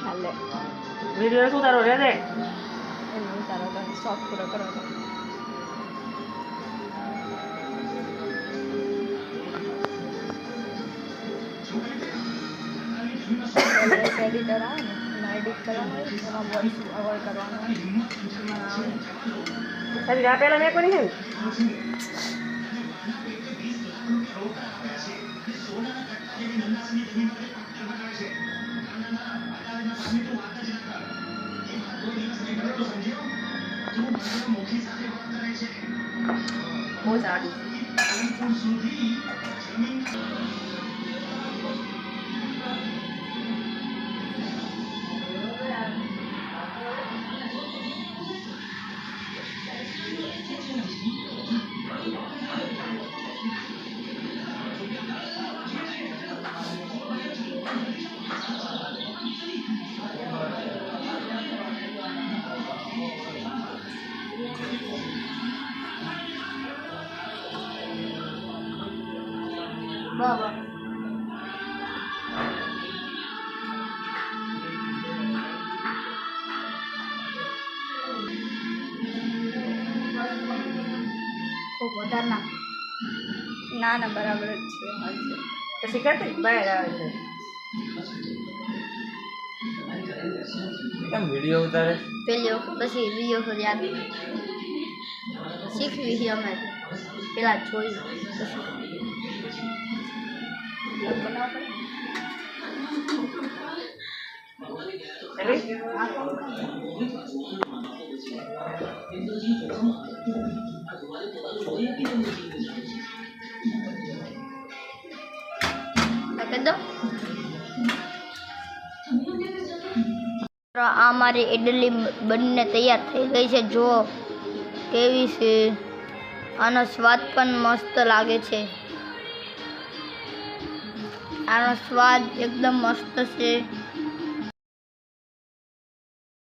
હાલે વિડિયો શું તારો રે દે એનો ઉતારો તો શોખ પૂરો કરો તો એડિટર આવે ને એમાં એડિટ કરવાનું હોય એમાં વોઇસ ઓવર કરવાનું હોય એમાં આવે તારી આ પહેલા મેં કોની છે બહુ સારું બાબા ખૂબ વધારે ના ના બરાબર જ છે પછી કરતી બહાર આવે છે કેમ વિડિયો ઉતારે પેલી વખત પછી વિડીયો તો યાદ શીખવી છે અમે પેલા જોયું પછી બનાવવા પડે આ મારી ઇડલી બંને તૈયાર થઈ ગઈ છે જો કેવી છે આનો સ્વાદ પણ મસ્ત લાગે છે આનો સ્વાદ એકદમ મસ્ત છે